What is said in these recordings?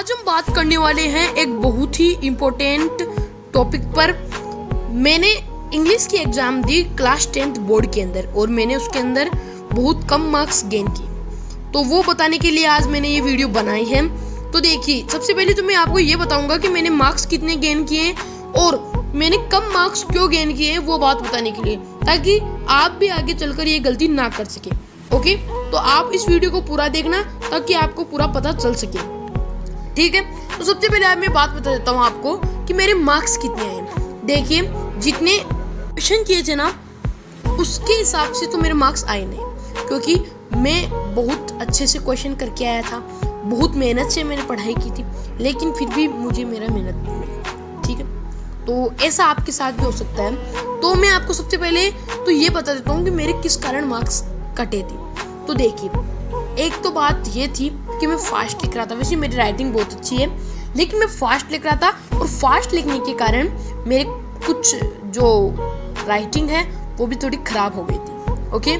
आज हम बात करने वाले हैं एक बहुत ही इम्पोर्टेंट टॉपिक पर। मैंने इंग्लिश की एग्ज़ाम दी क्लास 10th बोर्ड के अंदर और मैंने उसके अंदर बहुत कम मार्क्स गेन किए, तो वो बताने के लिए आज मैंने ये वीडियो बनाई है। तो देखिए, सबसे पहले तो मैं आपको ये बताऊंगा कि मैंने मार्क्स कितने गेन किए और मैंने कम मार्क्स क्यों गेन किए हैं, वो बात बताने के लिए, ताकि आप भी आगे चलकर ये गलती ना कर सके। ओके, तो आप इस वीडियो को पूरा देखना ताकि आपको पूरा पता चल सके। ठीक है, तो सबसे पहले आज मैं बात बता देता हूँ आपको कि मेरे मार्क्स कितने आए। देखिए, जितने क्वेश्चन किए थे ना उसके हिसाब से तो मेरे मार्क्स आए नहीं, क्योंकि मैं बहुत अच्छे से क्वेश्चन करके आया था, बहुत मेहनत से मैंने पढ़ाई की थी, लेकिन फिर भी मुझे मेरा मेहनत नहीं मिली। ठीक है, तो ऐसा आपके साथ भी हो सकता है। तो मैं आपको सबसे पहले तो ये बता देता हूँ कि मेरे किस कारण मार्क्स कटे थे। तो देखिए, एक तो बात ये थी कि मैं फास्ट लिख रहा था। वैसे मेरी राइटिंग बहुत अच्छी है, लेकिन मैं फास्ट लिख रहा था और फास्ट लिखने के कारण मेरे कुछ जो राइटिंग है वो भी थोड़ी खराब हो गई थी। ओके,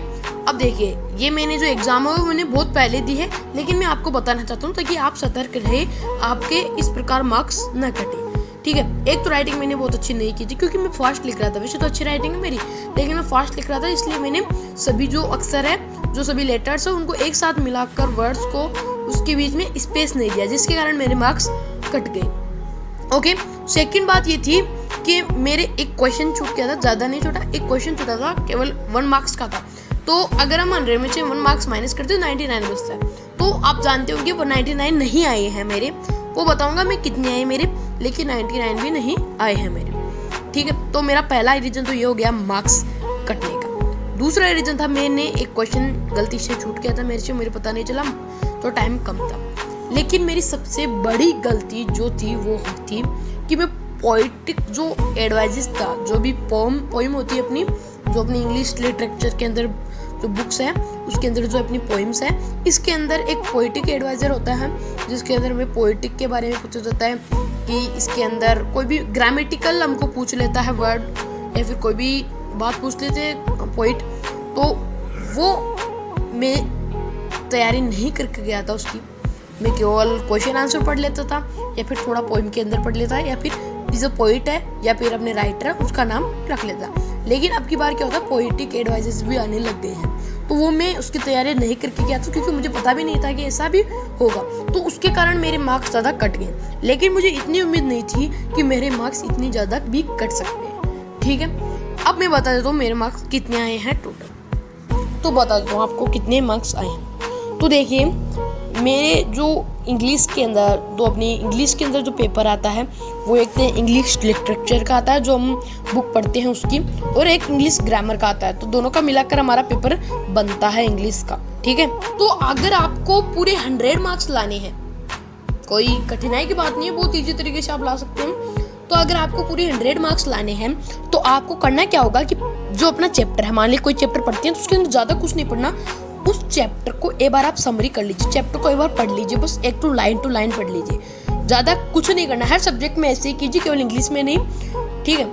अब देखिए, ये मैंने जो एग्जाम है वो मैंने बहुत पहले दी है, लेकिन मैं आपको बताना चाहता हूँ ताकि आप सतर्क रहे, आपके इस प्रकार मार्क्स न कटे। ठीक है, एक तो राइटिंग मैंने बहुत अच्छी नहीं की थी क्योंकि मैं फास्ट लिख रहा था। वैसे तो अच्छी राइटिंग है मेरी, लेकिन मैं फास्ट लिख रहा था, इसलिए मैंने सभी जो अक्षर है, जो सभी लेटर्स है, उनको एक साथ मिलाकर वर्ड्स को उसके बीच में स्पेस नहीं दिया, जिसके कारण मेरे मार्क्स कट गए। ओके, सेकंड बात ये थी कि मेरे एक क्वेश्चन छूट गया था, ज़्यादा नहीं छूटा, एक क्वेश्चन छूटा था, केवल 1 मार्क्स का था। तो अगर हम 100 में से 1 मार्क्स माइनस करते तो 99 बचता है। तो आप जानते हो कि वो 99 नहीं आए हैं मेरे, वो बताऊंगा मैं कितने आए मेरे, लेकिन 99 भी नहीं आए हैं मेरे। ठीक है, तो मेरा पहला रीजन तो ये हो गया मार्क्स कटने का। दूसरा रीजन था, मैंने एक क्वेश्चन गलती से छूट गया था मेरे से, मुझे पता नहीं चला, तो टाइम कम था। लेकिन मेरी सबसे बड़ी गलती जो थी वो थी कि मैं पोइटिक जो एडवाइजेस था, जो भी पोइम होती है अपनी, जो अपनी इंग्लिश लिटरेचर के अंदर जो बुक्स है उसके अंदर जो अपनी पोइम्स है, इसके अंदर एक पोइटिक एडवाइजर होता है जिसके अंदर हमें पोइटिक के बारे में पूछा जाता है कि इसके अंदर कोई भी ग्रामेटिकल हमको पूछ लेता है वर्ड, या फिर कोई भी बात पूछ लेते हैं पोइट, तो वो मैं तैयारी नहीं करके गया था उसकी। मैं केवल क्वेश्चन आंसर पढ़ लेता था, या फिर थोड़ा पोइम के अंदर पढ़ लेता, या फिर जो पोइट है या फिर अपने राइटर है उसका नाम रख लेता। लेकिन अब की बार क्या होता है, पोइटिक एडवाइजेस भी आने लग गए हैं, तो वो मैं उसकी तैयारी नहीं करके गया था, क्योंकि मुझे पता भी नहीं था कि ऐसा भी होगा, तो उसके कारण मेरे मार्क्स ज़्यादा कट गए। लेकिन मुझे इतनी उम्मीद नहीं थी कि मेरे मार्क्स इतनी ज़्यादा भी कट सकते हैं। ठीक है, अब मैं बता देता हूँ मेरे मार्क्स कितने आए हैं टोटल। तो बता देता हूँ आपको कितने मार्क्स आए हैं। तो देखिए, मेरे जो इंग्लिश के अंदर अपनी इंग्लिश के अंदर जो पेपर आता है वो एक तो इंग्लिश लिटरेचर का आता है जो हम बुक पढ़ते हैं उसकी, और एक इंग्लिश ग्रामर का आता है, तो दोनों का मिलाकर हमारा पेपर बनता है इंग्लिश का। ठीक है, तो अगर आपको पूरे 100 मार्क्स लाने हैं, कोई कठिनाई की बात नहीं है, बहुत ईजी तरीके से आप ला सकते हैं। तो अगर आपको पूरे 100 मार्क्स लाने हैं तो आपको करना क्या होगा कि जो अपना चैप्टर है, मान लीजिए कोई चैप्टर पढ़ते हैं तो उसके अंदर ज़्यादा कुछ नहीं पढ़ना, उस चैप्टर को एक बार आप समरी कर लीजिए, चैप्टर को एक बार पढ़ लीजिए, बस एक टू लाइन पढ़ लीजिए, ज़्यादा कुछ नहीं करना। हर सब्जेक्ट में ऐसे ही कीजिए, केवल इंग्लिश में नहीं। ठीक है,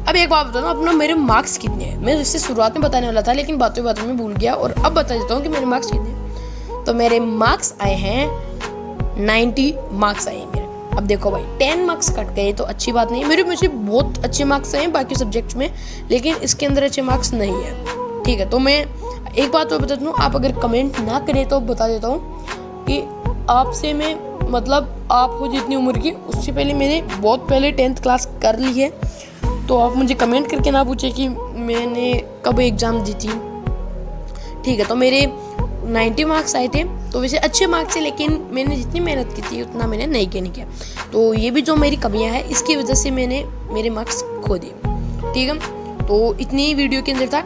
अब एक बात बताऊँ अपना, मेरे मार्क्स कितने हैं। मैं इससे शुरुआत में बताने वाला था, लेकिन बातों में भूल गया, और अब बता देता हूँ कि मेरे मार्क्स कितने हैं। तो मेरे मार्क्स आए हैं 90 मार्क्स आए हैं मेरे। अब देखो भाई, 10 मार्क्स कट गए तो अच्छी बात नहीं है, मेरे मुझे बहुत अच्छे मार्क्स आए बाकी सब्जेक्ट्स में, लेकिन इसके अंदर अच्छे मार्क्स नहीं है। ठीक है, तो मैं एक बात और बता दूँ, आप अगर कमेंट ना करें तो बता देता हूँ कि आपसे मैं, मतलब आप हो जितनी उम्र की, उससे पहले मैंने बहुत पहले 10th क्लास कर ली है, तो आप मुझे कमेंट करके ना पूछे कि मैंने कब एग्ज़ाम दी थी। ठीक है, तो मेरे 90 मार्क्स आए थे, तो वैसे अच्छे मार्क्स थे, लेकिन मैंने जितनी मेहनत की थी उतना मैंने नहीं किया। तो ये भी जो मेरी कमियां हैं, इसकी वजह से मैंने मेरे मार्क्स खो दिए। ठीक है, तो इतनी वीडियो के अंदर था।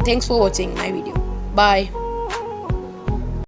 Thanks for watching my video, bye.